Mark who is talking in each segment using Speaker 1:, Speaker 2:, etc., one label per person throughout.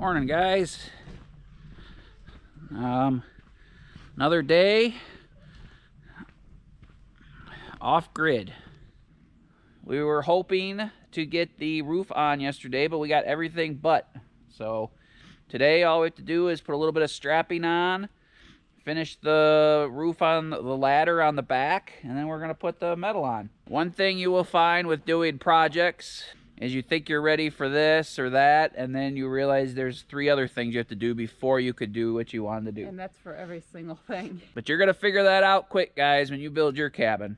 Speaker 1: Morning, guys. Another day off grid. We were hoping to get the roof on yesterday, but we got everything but. So today all we have to do is put a little bit of strapping on, finish the roof on the ladder on the back, and then we're going to put the metal on. One thing you will find with doing projects is you think you're ready for this or that, and then you realize there's 3 other things you have to do before you could do what you wanted to do.
Speaker 2: And that's for every single thing.
Speaker 1: But you're going to figure that out quick, guys, when you build your cabin.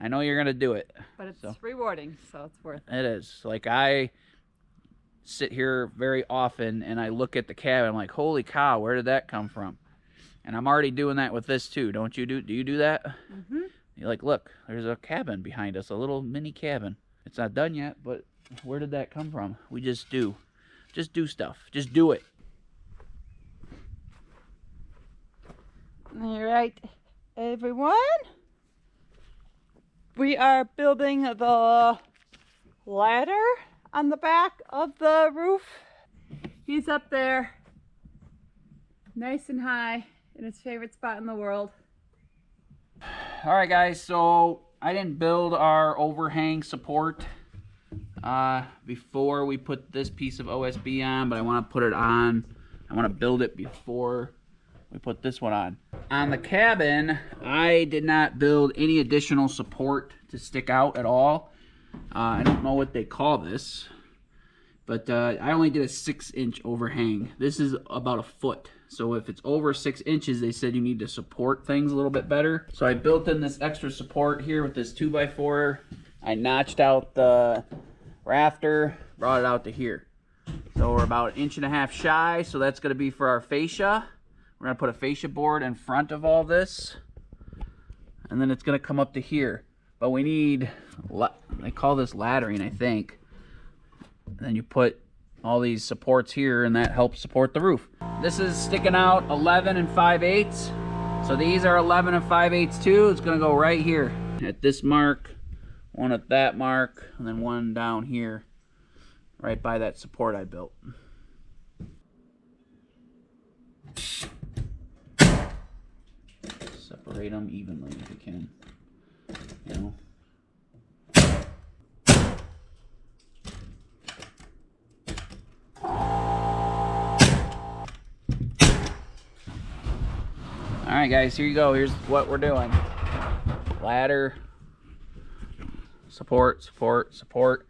Speaker 1: I know you're going to do it.
Speaker 2: But it's rewarding, so it's worth it.
Speaker 1: It is. Like, I sit here very often, and I look at the cabin, I'm like, holy cow, where did that come from? And I'm already doing that with this, too. Don't you do you do that? Mm-hmm. You're like, look, there's a cabin behind us, a little mini cabin. It's not done yet, but where did that come from? We just do. Just do stuff. Just do it.
Speaker 2: All right, everyone. We are building the ladder on the back of the roof. He's up there, nice and high, in his favorite spot in the world.
Speaker 1: All right, guys, so I didn't build our overhang support before we put this piece of OSB on, but I want to put it on. I want to build it before we put this one on. On the cabin, I did not build any additional support to stick out at all. I don't know what they call this, but I only did a 6-inch overhang. This is about 1 foot. So if it's over 6 inches, they said you need to support things a little bit better. So I built in this extra support here with this 2x4. I notched out the rafter, brought it out to here. So we're about 1.5 inches shy. So that's going to be for our fascia. We're going to put a fascia board in front of all this. And then it's going to come up to here. But we need, they call this laddering, I think. And then you put all these supports here, and that helps support the roof. This is sticking out 11 5/8. So these are 11 5/8 too. It's going to go right here at this mark, one at that mark, and then one down here, right by that support I built. Separate them evenly if you can, you know. Alright, guys, here you go. Here's what we're doing. Ladder, support, support, support.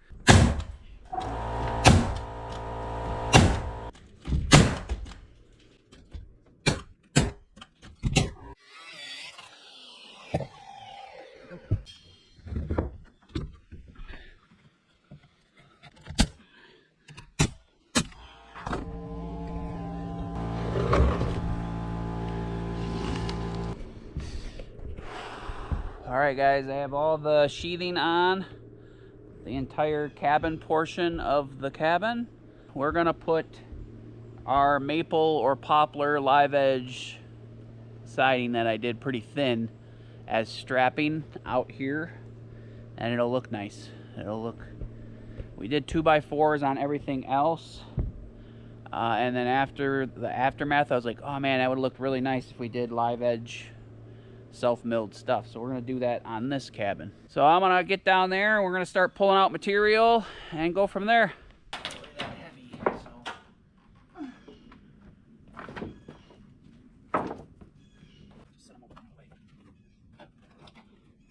Speaker 1: Alright, guys, I have all the sheathing on the entire cabin portion of the cabin. We're going to put our maple or poplar live edge siding that I did pretty thin as strapping out here, and it'll look nice. It'll look, we did 2x4s on everything else, and then after the aftermath I was like, oh man, that would look really nice if we did live edge self-milled stuff. So we're going to do that on this cabin. So I'm going to get down there, we're going to start pulling out material and go from there.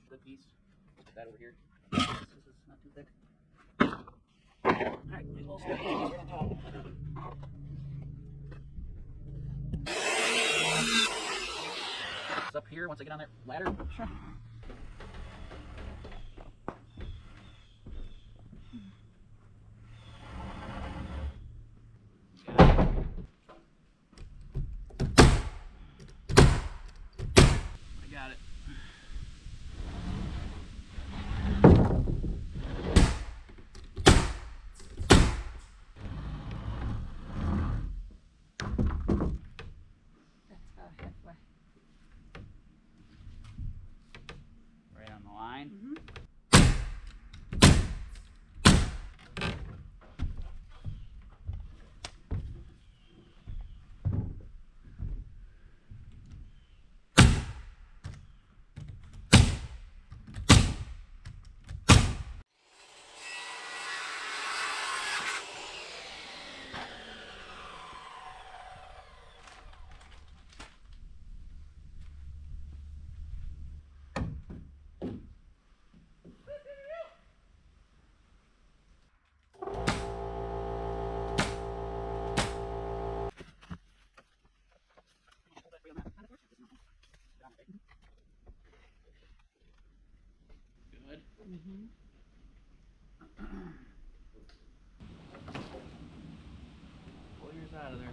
Speaker 1: Good piece. Put that over here. This is not too thick. Alright, big little step right on top. Up here once I get on that ladder. Sure. I got it.
Speaker 2: That's about halfway.
Speaker 1: Pull yours out of there.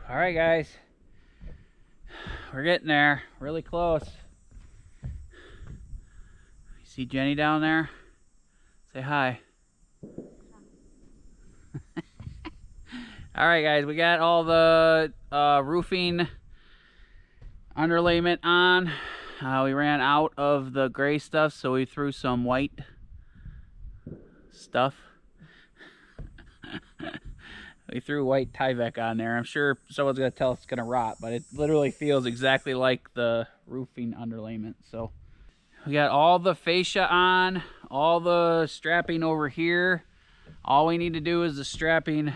Speaker 1: All right, guys, we're getting there, really close. You see Jenny down there? Say hi. All right, guys, we got all the roofing underlayment on. We ran out of the gray stuff, so we threw some white stuff. We threw white Tyvek on there. I'm sure someone's going to tell us it's going to rot, but it literally feels exactly like the roofing underlayment. So we got all the fascia on, all the strapping over here. All we need to do is the strapping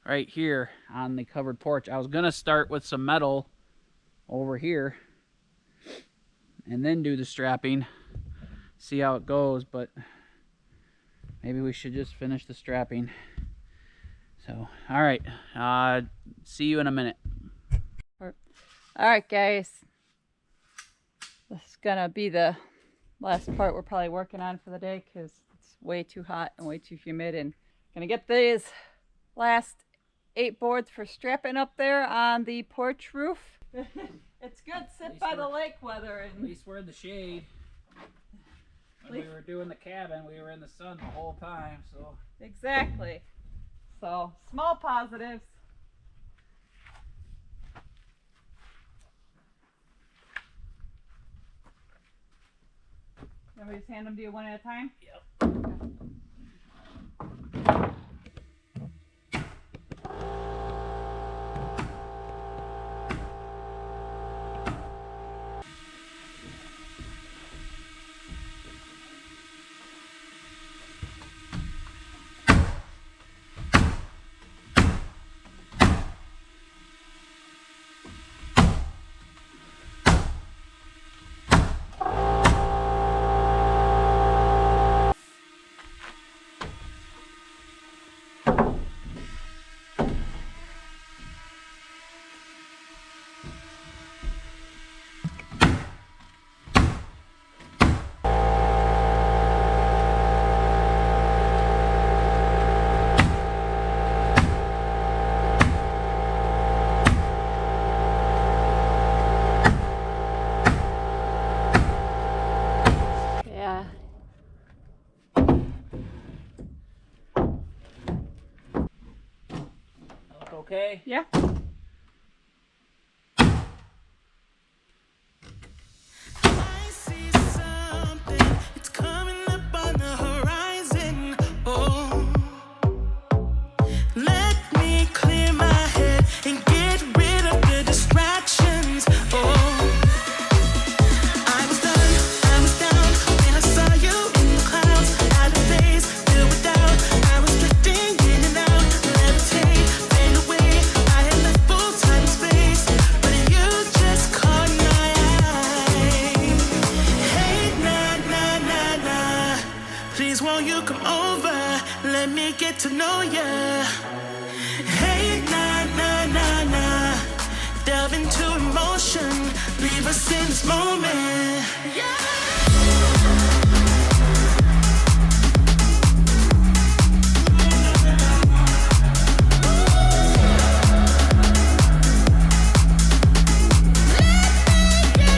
Speaker 1: right here on the covered porch. I was going to start with some metal over here and then do the strapping, see how it goes, but maybe we should just finish the strapping. So, all right, see you in a minute.
Speaker 2: All right, guys, this is gonna be the last part we're probably working on for the day because it's way too hot and way too humid, and gonna get these last 8 boards for strapping up there on the porch roof. It's good, sit by the lake weather. And
Speaker 1: at least we're in the shade. When we were doing the cabin, we were in the sun the whole time, so.
Speaker 2: Exactly. So, small positives. Then we just hand them to you one at a time?
Speaker 1: Yep. Okay?
Speaker 2: Yeah.
Speaker 3: I see something, it's coming up on the horizon. Oh, let me clear my head and get rid of the distractions. Oh, I was down when I saw you in the clouds, out of phase, filled with doubt. I was drifting in and out, levitate, fade away. I had left full time and space, but you just caught my eye. Hey, nah, please won't you come over? Let me get to know ya. Hey, nah, delve into emotion, leave us in this moment. Yeah. Get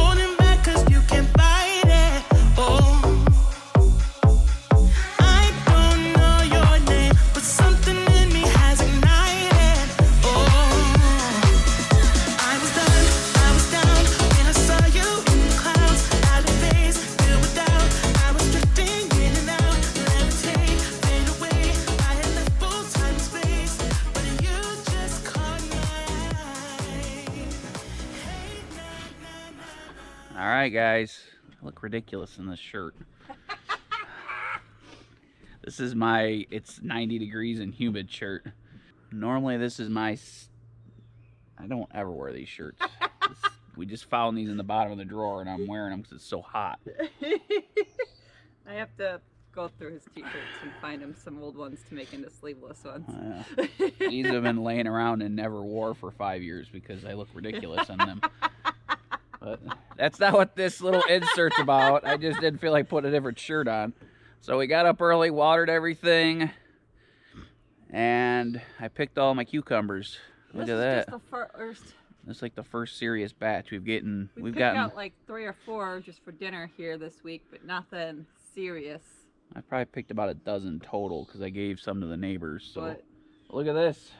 Speaker 3: holding back 'cause you can't fight it. Oh, I don't know your name, but something in me has ignited. Oh, I was done, I was down when I saw you in the clouds. Out of phase, filled with doubt. I was drifting in and out, levitate, fade away. I had left full time and space, but you just caught my eye. Hey,
Speaker 1: All right, guys. I look ridiculous in this shirt. This is my, it's 90 degrees and humid shirt. Normally this is my, I don't ever wear these shirts. We just found these in the bottom of the drawer and I'm wearing them because it's so hot.
Speaker 2: I have to go through his t-shirts and find him some old ones to make into sleeveless ones.
Speaker 1: These have been laying around and never wore for 5 years because I look ridiculous in them. But that's not what this little insert's about. I just didn't feel like putting a different shirt on. So we got up early, watered everything, and I picked all my cucumbers. Look at that.
Speaker 2: Just the first.
Speaker 1: This is like the first serious batch we've gotten.
Speaker 2: We picked out like 3 or 4 just for dinner here this week, but nothing serious.
Speaker 1: I probably picked about a dozen total because I gave some to the neighbors. So
Speaker 2: But
Speaker 1: look at this.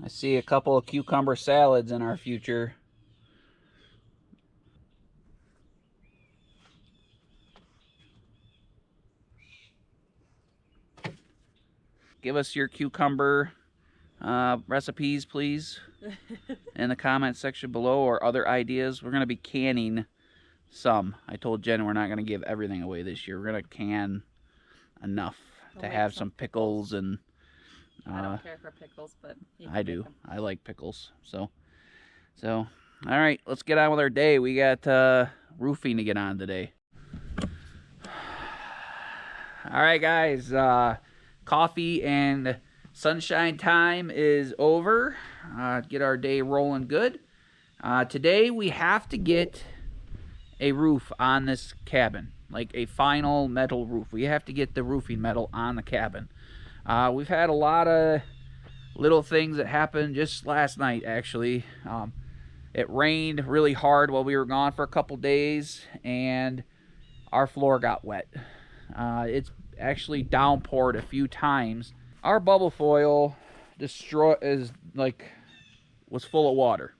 Speaker 1: I see a couple of cucumber salads in our future. Give us your cucumber recipes, please, in the comment section below, or other ideas. We're going to be canning some. I told Jen we're not going to give everything away this year. We're going to can enough to have some pickles and...
Speaker 2: I don't care for pickles, but you can
Speaker 1: I
Speaker 2: make
Speaker 1: do.
Speaker 2: them.
Speaker 1: I like pickles. So, all right, let's get on with our day. We got roofing to get on today. All right, guys. Coffee and sunshine time is over. Get our day rolling good. Today we have to get a roof on this cabin, like a final metal roof. We have to get the roofing metal on the cabin. We've had a lot of little things that happened just last night, actually. It rained really hard while we were gone for a couple days, and our floor got wet. It's actually downpoured a few times. Our bubble foil was full of water.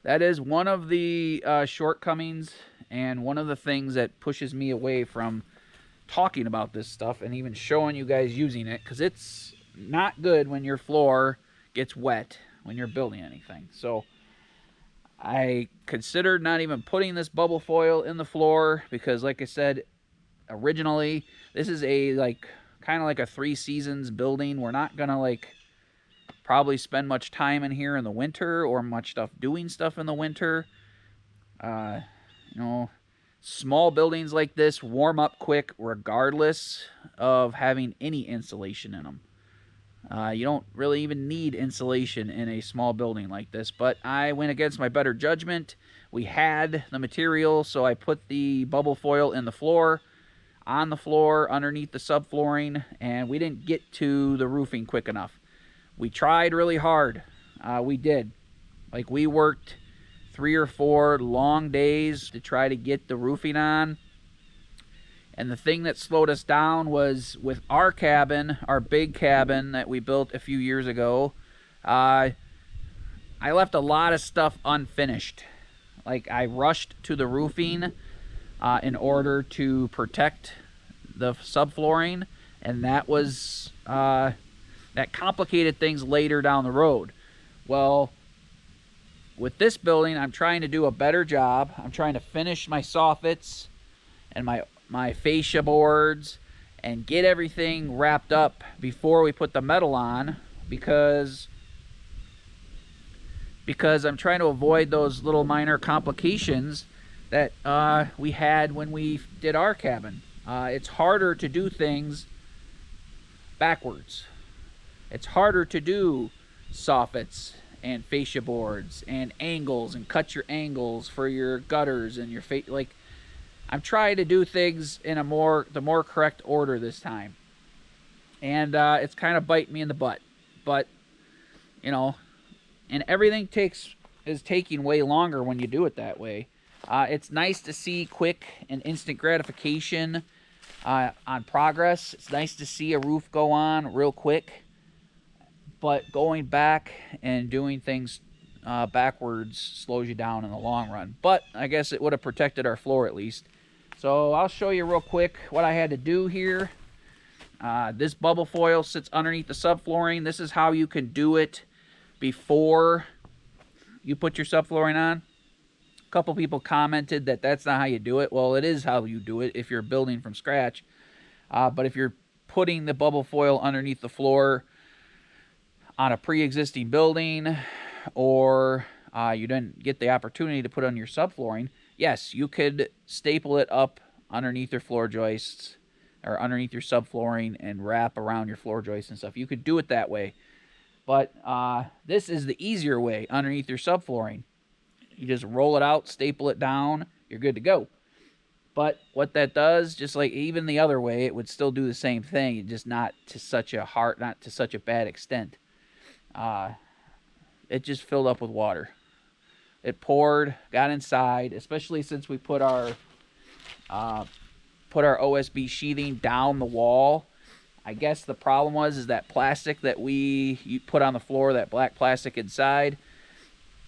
Speaker 1: That is one of the shortcomings and one of the things that pushes me away from talking about this stuff and even showing you guys using it, because it's not good when your floor gets wet when you're building anything. So I considered not even putting this bubble foil in the floor because, like I said, originally this is a kind of like a 3 seasons building. We're not gonna probably spend much time in here in the winter or much doing stuff in the winter. You know, small buildings like this warm up quick regardless of having any insulation in them. You don't really even need insulation in a small building like this, but I went against my better judgment. We had the material, so I put the bubble foil in the floor, on the floor, underneath the subflooring, and we didn't get to the roofing quick enough. We tried really hard. We did. We worked 3 or 4 long days to try to get the roofing on. And the thing that slowed us down was with our cabin, our big cabin that we built a few years ago. I left a lot of stuff unfinished. I rushed to the roofing in order to protect the subflooring, and that was that complicated things later down the road. Well, with this building, I'm trying to do a better job. I'm trying to finish my soffits and my fascia boards and get everything wrapped up before we put the metal on, because I'm trying to avoid those little minor complications that we had when we did our cabin. It's harder to do things backwards. It's harder to do soffits and fascia boards and angles and cut your angles for your gutters and your I'm trying to do things in the more correct order this time, and it's kind of biting me in the butt. But you know, and everything takes is taking way longer when you do it that way. It's nice to see quick and instant gratification on progress. It's nice to see a roof go on real quick, but going back and doing things backwards slows you down in the long run. But I guess it would have protected our floor at least. So I'll show you real quick what I had to do here. This bubble foil sits underneath the subflooring. This is how you can do it before you put your subflooring on. A couple people commented that that's not how you do it. Well, it is how you do it if you're building from scratch. But if you're putting the bubble foil underneath the floor on a pre-existing building, or you didn't get the opportunity to put on your subflooring, yes, you could staple it up underneath your floor joists or underneath your subflooring and wrap around your floor joists and stuff. You could do it that way. But this is the easier way underneath your subflooring. You just roll it out, staple it down, you're good to go. But what that does, just like even the other way, it would still do the same thing, just not to such a bad extent. It just filled up with water. It poured, got inside, especially since we put our OSB sheathing down the wall. I guess the problem is that plastic that you put on the floor, that black plastic inside,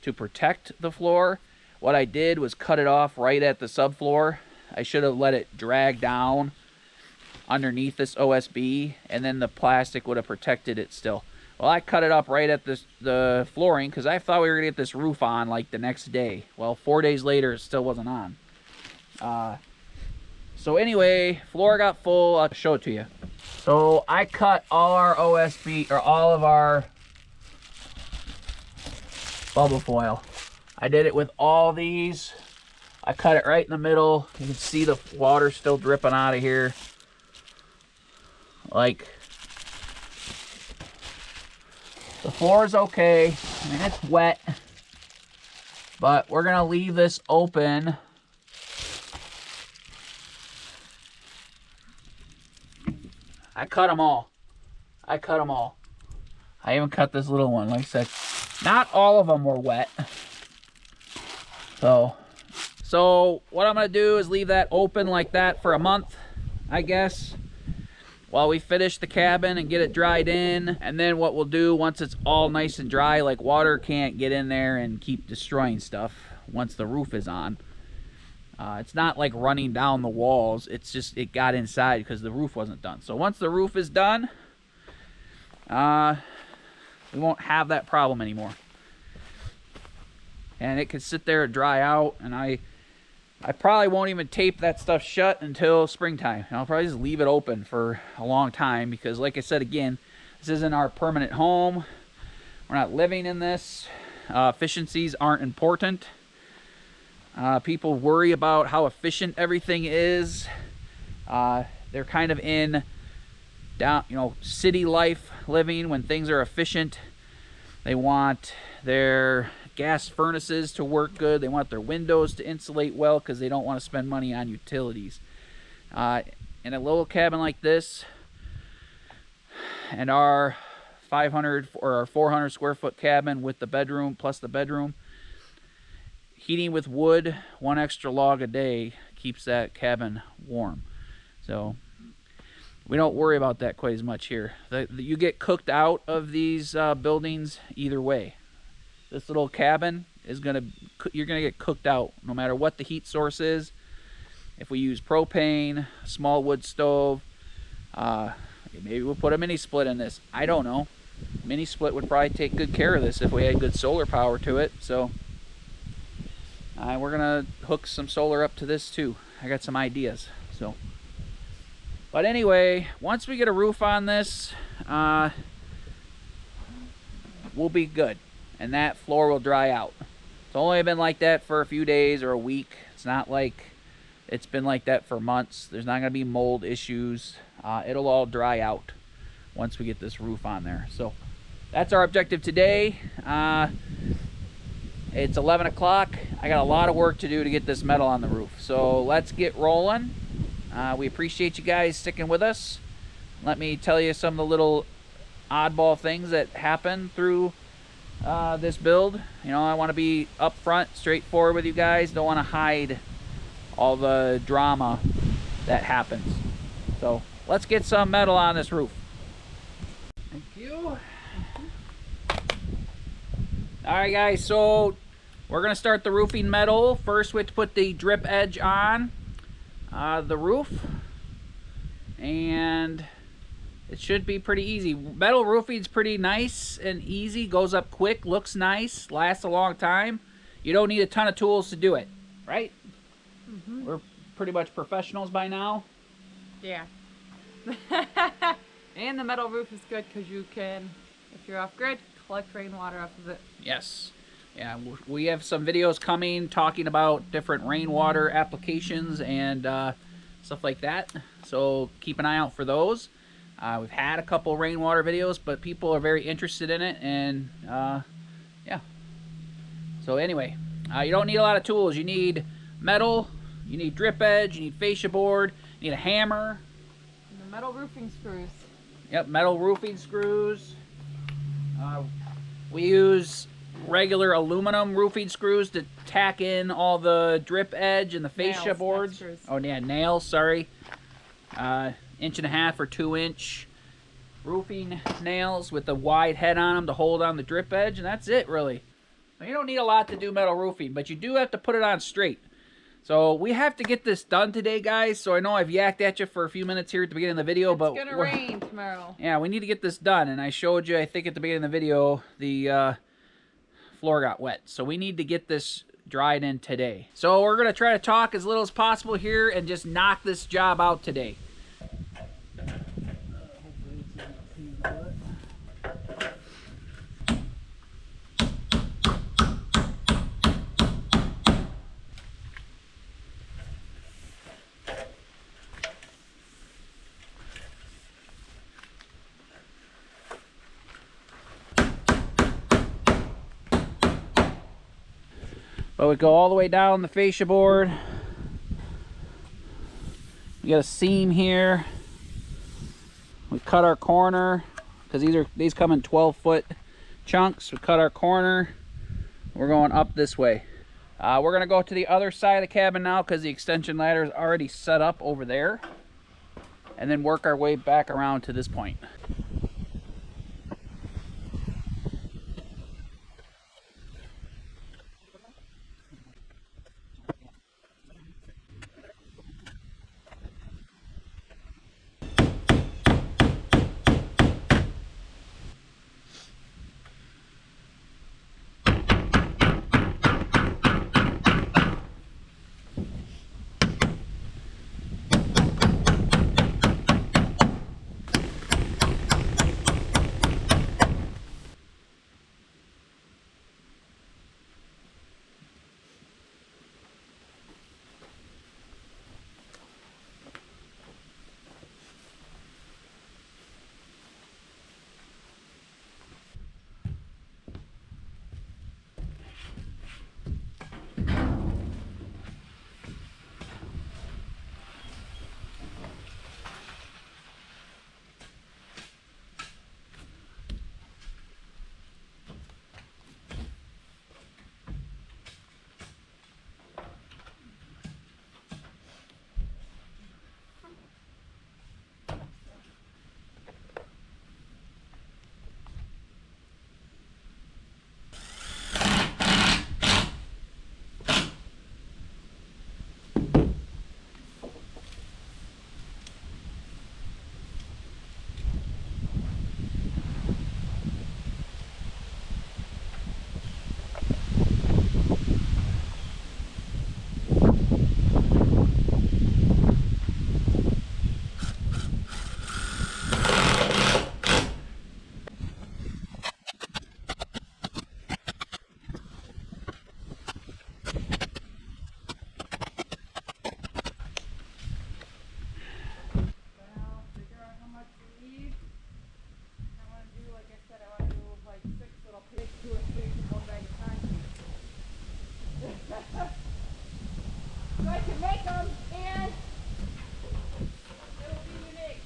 Speaker 1: to protect the floor. What I did was cut it off right at the subfloor. I should have let it drag down underneath this OSB, and then the plastic would have protected it still. Well, I cut it up right at the flooring because I thought we were going to get this roof on like the next day. Well, 4 days later, it still wasn't on. So anyway, floor got full. I'll show it to you. So I cut all our OSB, or all of our bubble foil. I did it with all these. I cut it right in the middle. You can see the water still dripping out of here. Like, the floor is okay. I mean, it's wet, but we're gonna leave this open. I cut them all. I even cut this little one. Like I said, not all of them were wet. So what I'm gonna do is leave that open like that for a month, I guess, while we finish the cabin and get it dried in. And then what we'll do, once it's all nice and dry, like water can't get in there and keep destroying stuff once the roof is on. It's not like running down the walls. It's just it got inside because the roof wasn't done. So once the roof is done, we won't have that problem anymore. And it can sit there and dry out. And I probably won't even tape that stuff shut until springtime. I'll probably just leave it open for a long time because, like I said again, this isn't our permanent home. We're not living in this. Efficiencies aren't important. People worry about how efficient everything is. They're kind of in city life living when things are efficient. They want their gas furnaces to work good. They want their windows to insulate well because they don't want to spend money on utilities. In a little cabin like this, and our 500 or our 400 square foot cabin with the bedroom plus the bedroom, heating with wood, 1 extra log a day keeps that cabin warm. So we don't worry about that quite as much here. You get cooked out of these buildings either way. This little cabin is you're gonna get cooked out no matter what the heat source is. If we use propane, small wood stove, maybe we'll put a mini split in this. I don't know. Mini split would probably take good care of this if we had good solar power to it. So we're gonna hook some solar up to this too. I got some ideas. But anyway, once we get a roof on this, we'll be good, and that floor will dry out. It's only been like that for a few days or a week. It's not like it's been like that for months. There's not gonna be mold issues. It'll all dry out once we get this roof on there. So that's our objective today. It's 11 o'clock. I got a lot of work to do to get this metal on the roof. So let's get rolling. We appreciate you guys sticking with us. Let me tell you some of the little oddball things that happen through this build. You know, I want to be upfront, straightforward with you guys. Don't want to hide all the drama that happens. So let's get some metal on this roof. Thank you. All right, guys, so we're gonna start the roofing metal. First, we have to put the drip edge on the roof, and it should be pretty easy. Metal roofing's pretty nice and easy, goes up quick, looks nice, lasts a long time. You don't need a ton of tools to do it, right? Mm-hmm. We're pretty much professionals by now.
Speaker 2: Yeah. And the metal roof is good because you can, if you're off grid, collect rainwater off of it.
Speaker 1: Yes. Yeah, we have some videos coming talking about different rainwater applications and stuff like that. So keep an eye out for those. We've had a couple rainwater videos, but people are very interested in it, and yeah. So anyway, you don't need a lot of tools. You need metal, you need drip edge, you need fascia board, you need a hammer.
Speaker 2: And the metal roofing screws. Yep,
Speaker 1: metal roofing screws. We use regular aluminum roofing screws to tack in all the drip edge and the fascia boards. Oh yeah, nails, sorry. 1.5 or 2 inch roofing nails with a wide head on them to hold on the drip edge, and that's it really. You don't need a lot to do metal roofing, but you do have to put it on straight. So we have to get this done today, guys. So I know I've yacked at you for a few minutes here at the beginning of the video, but
Speaker 2: it's gonna rain tomorrow.
Speaker 1: Yeah, we need to get this done. And I showed you, I think at the beginning of the video, the floor got wet. So we need to get this dried in today. So we're gonna try to talk as little as possible here and just knock this job out today. But we go all the way down the fascia board. We got a seam here. We cut our corner because these come in 12-foot chunks. We cut our corner. We're going up this way. We're gonna go to the other side of the cabin now because the extension ladder is already set up over there, and then work our way back around to this point.
Speaker 2: So I can make them and it'll be unique.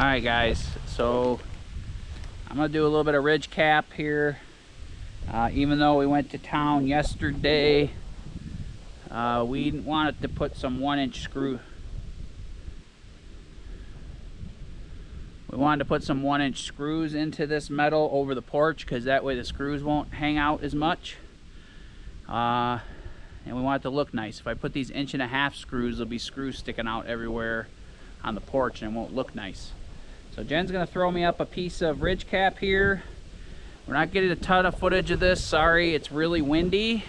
Speaker 1: Alright guys, so I'm going to do a little bit of ridge cap here. Even though we went to town yesterday, we wanted to put some 1-inch screw. We wanted to put some 1-inch screws into this metal over the porch, because that way the screws won't hang out as much. And we want it to look nice. If I put these 1.5 inch screws, there'll be screws sticking out everywhere on the porch and it won't look nice. So Jen's gonna throw me up a piece of ridge cap here. We're not getting a ton of footage of this, sorry, it's really windy,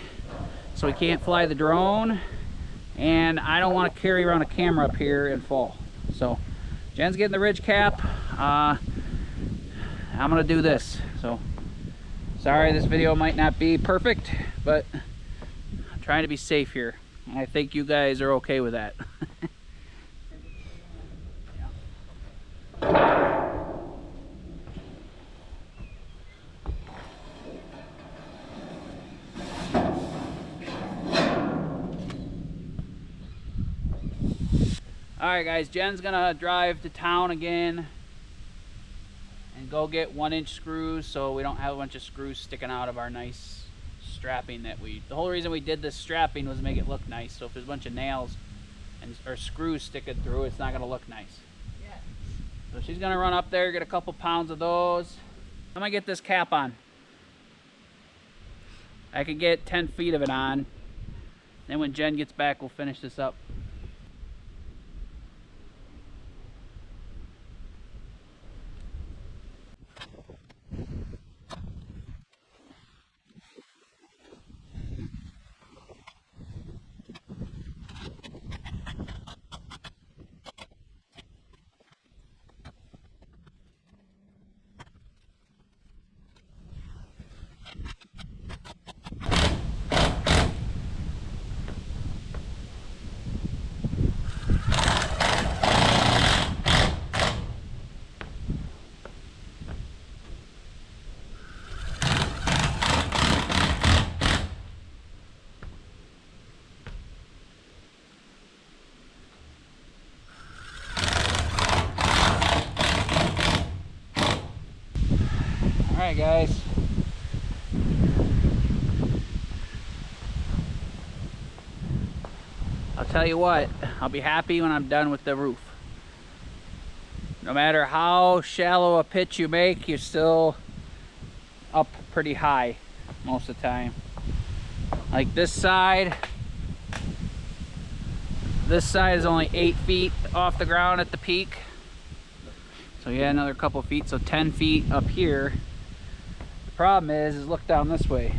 Speaker 1: so we can't fly the drone, and I don't want to carry around a camera up here and fall. So Jen's getting the ridge cap. I'm gonna do this. So sorry, this video might not be perfect, but I'm trying to be safe here, and I think you guys are okay with that. Alright guys, Jen's gonna drive to town again and go get 1-inch screws so we don't have a bunch of screws sticking out of our nice strapping that the whole reason we did this strapping was to make it look nice. So if there's a bunch of nails or screws sticking through, it's not gonna look nice. Yeah. So she's gonna run up there, get a couple pounds of those. I'm gonna get this cap on. I could get 10 feet of it on. Then when Jen gets back, we'll finish this up. Alright guys, I'll tell you what, I'll be happy when I'm done with the roof. No matter how shallow a pitch you make, you're still up pretty high most of the time. Like this side is only 8 feet off the ground at the peak. So yeah, another couple feet, so 10 feet up here. Problem is look down this way.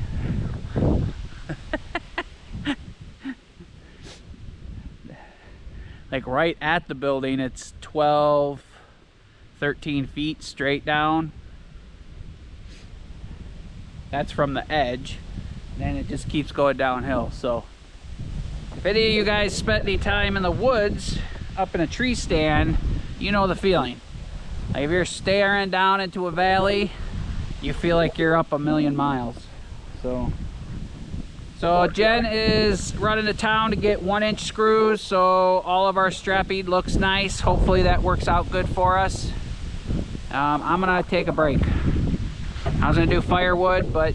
Speaker 1: Like right at the building, it's 12, 13 feet straight down. That's from the edge. Then it just keeps going downhill. So if any of you guys spent any time in the woods up in a tree stand, you know the feeling. Like if you're staring down into a valley, you feel like you're up a million miles. So Jen is running to town to get 1-inch screws, so all of our strapping looks nice. Hopefully that works out good for us. I'm gonna take a break. I was gonna do firewood, but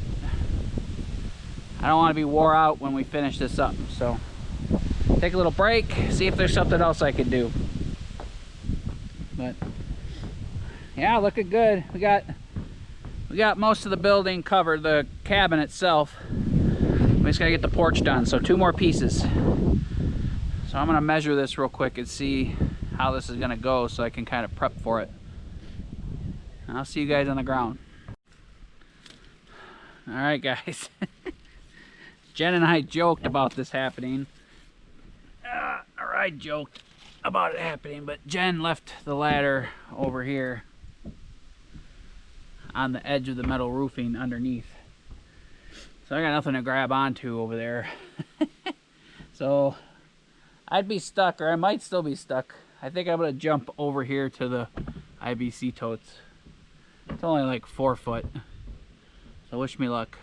Speaker 1: I don't want to be wore out when we finish this up. So take a little break, see if there's something else I can do. But yeah, looking good. We got most of the building covered, the cabin itself. We just gotta get the porch done, so 2 more pieces. So I'm gonna measure this real quick and see how this is gonna go so I can kind of prep for it. And I'll see you guys on the ground. All right, guys. Jen and I joked about this happening. Or I joked about it happening, but Jen left the ladder over here on the edge of the metal roofing underneath. So I got nothing to grab onto over there. So I'd be stuck, or I might still be stuck. I think I'm gonna jump over here to the IBC totes. It's only like 4 foot. So wish me luck.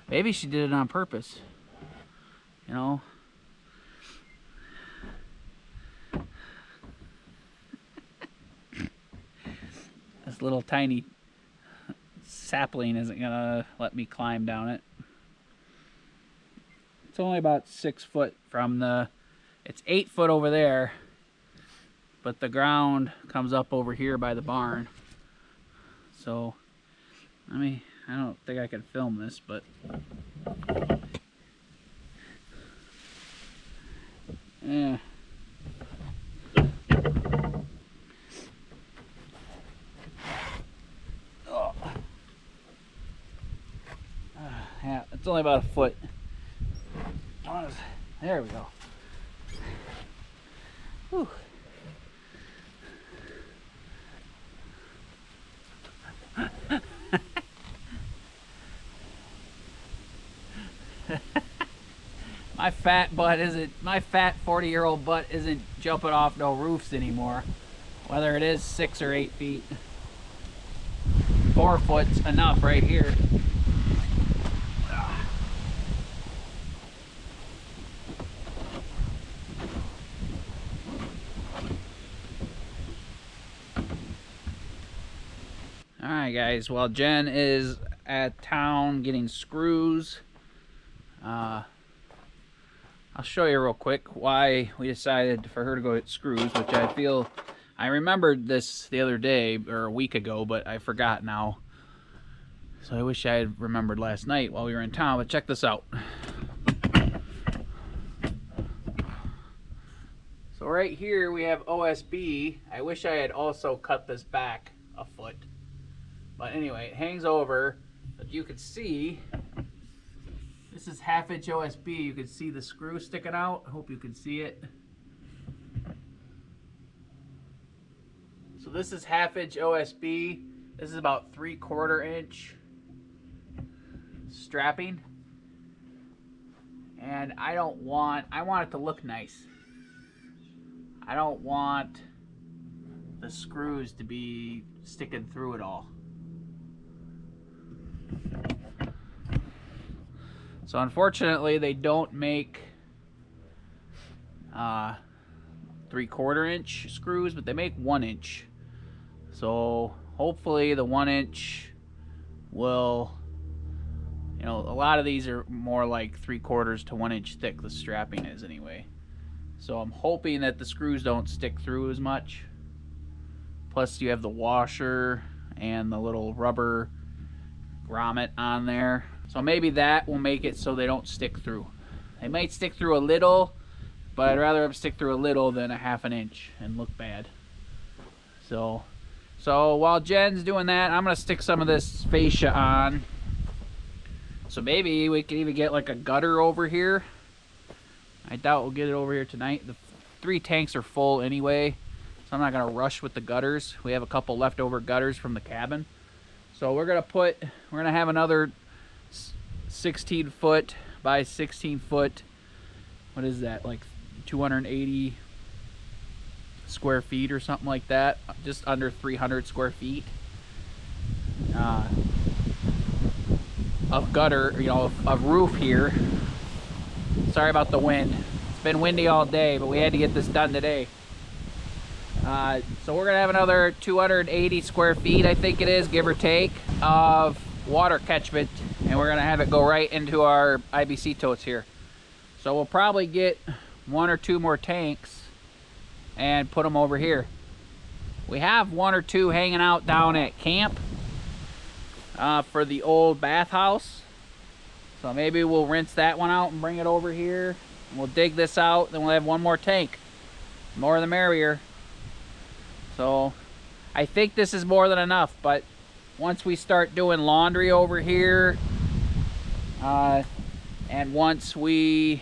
Speaker 1: Maybe she did it on purpose. You know? little tiny sapling isn't gonna let me climb down it. It's only about 6 foot from the, it's 8 foot over there, but the ground comes up over here by the barn. So, I don't think I can film this, but yeah. Oh. Yeah, it's only about a foot. There we go. Whew. My fat 40-year-old butt isn't jumping off no roofs anymore. Whether it is 6 or 8 feet. 4 foot's enough right here. Alright guys, while Jen is at town getting screws, I'll show you real quick why we decided for her to go get screws, which I remembered this the other day, or a week ago, but I forgot now. So I wish I had remembered last night while we were in town, but check this out. So right here we have OSB. I wish I had also cut this back a foot. But anyway, it hangs over. But you can see, this is 1/2 inch OSB. You can see the screw sticking out. I hope you can see it. So this is 1/2 inch OSB. This is about 3/4 inch strapping. And I want it to look nice. I don't want the screws to be sticking through it all. So unfortunately they don't make 3/4 inch screws, but they make 1 inch. So hopefully the 1 inch will, you know, a lot of these are more like 3/4 to 1 inch thick, the strapping is anyway. So I'm hoping that the screws don't stick through as much. Plus you have the washer and the little rubber grommet on there. So maybe that will make it so they don't stick through. They might stick through a little, but I'd rather them stick through a little than 1/2 inch and look bad. So while Jen's doing that, I'm gonna stick some of this fascia on. So maybe we can even get like a gutter over here. I doubt we'll get it over here tonight. The 3 tanks are full anyway, so I'm not gonna rush with the gutters. We have a couple leftover gutters from the cabin. So we're gonna have another 16 foot by 16 foot. What is that? Like 280 square feet or something like that. Just under 300 square feet of gutter, you know, of roof here. Sorry about the wind. It's been windy all day, but we had to get this done today. So we're gonna have another 280 square feet, I think it is, give or take, of water catchment, and we're gonna have it go right into our IBC totes here. So we'll probably get 1 or 2 more tanks and put them over here. We have 1 or 2 hanging out down at camp for the old bathhouse. So maybe we'll rinse that one out and bring it over here. And we'll dig this out, then we'll have 1 more tank. More the merrier. So I think this is more than enough, but once we start doing laundry over here, and once we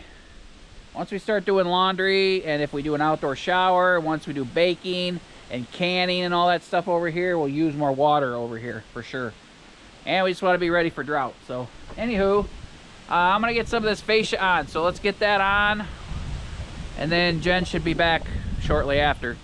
Speaker 1: start doing laundry, and if we do an outdoor shower, once we do baking and canning and all that stuff over here, we'll use more water over here for sure. And we just want to be ready for drought. So anywho, I'm gonna get some of this fascia on, so let's get that on, and then Jen should be back shortly after.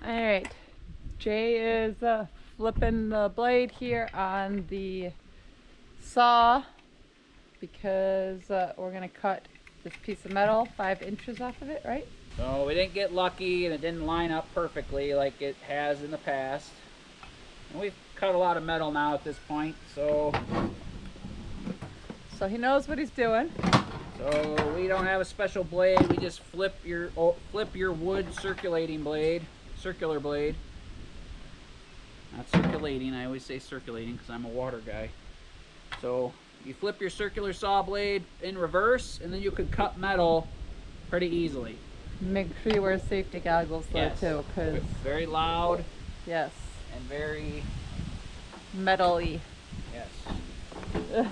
Speaker 2: Alright, Jay is flipping the blade here on the saw because we're going to cut this piece of metal 5 inches off of it, right?
Speaker 1: So we didn't get lucky and it didn't line up perfectly like it has in the past. And we've cut a lot of metal now at this point, so
Speaker 2: he knows what he's doing.
Speaker 1: So we don't have a special blade. We just flip your wood circulating blade, circular blade. Not circulating. I always say circulating because I'm a water guy. So you flip your circular saw blade in reverse, and then you can cut metal pretty easily.
Speaker 2: Make sure you wear safety goggles though,
Speaker 1: Yes.
Speaker 2: too, because
Speaker 1: Very loud
Speaker 2: yes,
Speaker 1: and very
Speaker 2: metal-y.
Speaker 1: yes.
Speaker 2: Ugh.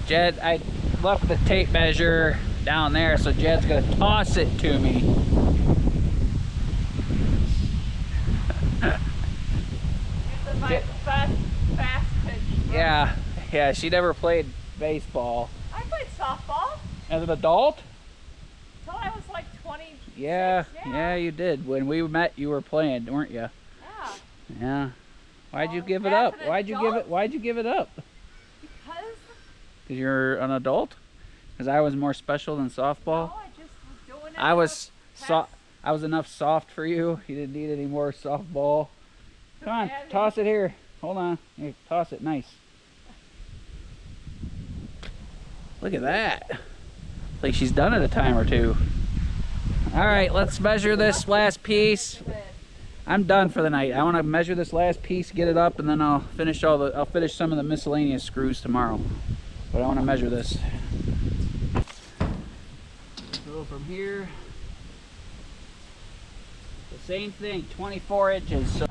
Speaker 1: Jed, I left the tape measure down there, so Jed's gonna toss it to me.
Speaker 2: Fast pitch.
Speaker 1: Yeah, she never played baseball.
Speaker 2: I played softball
Speaker 1: As an adult?
Speaker 2: until I was like 20.
Speaker 1: Yeah, you did. When we met, you were playing, weren't you?
Speaker 2: Yeah.
Speaker 1: Yeah. Why'd you give it
Speaker 2: as
Speaker 1: up?
Speaker 2: an
Speaker 1: Why'd you give it up?
Speaker 2: Because
Speaker 1: Because you're an adult? Because I was more special than softball?
Speaker 2: I just was doing it.
Speaker 1: I was enough soft for you. You didn't need any more softball. Come on, toss it here. Hold on. Here, toss it. Nice. Look at that. Like she's done it a time or two. All right, let's measure this last piece. I'm done for the night. I want to measure this last piece, get it up, and then I'll finish some of the miscellaneous screws tomorrow. But I want to measure this. So from here, the same thing, 24 inches. So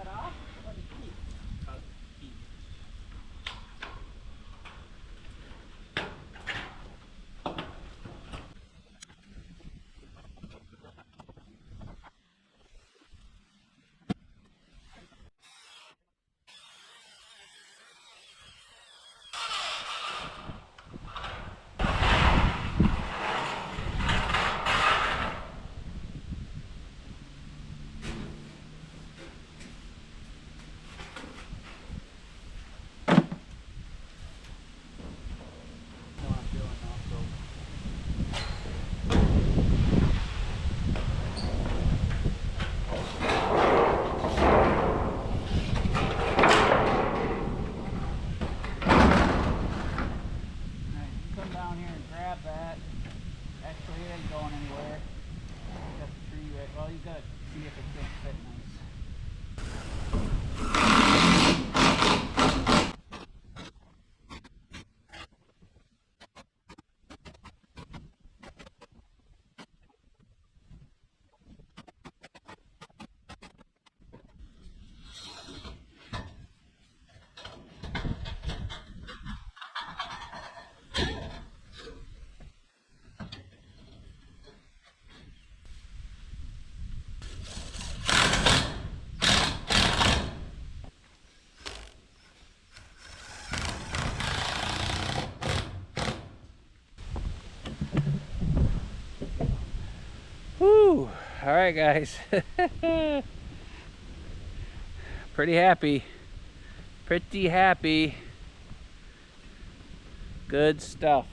Speaker 1: All right, guys. Pretty happy. Pretty happy. Good stuff.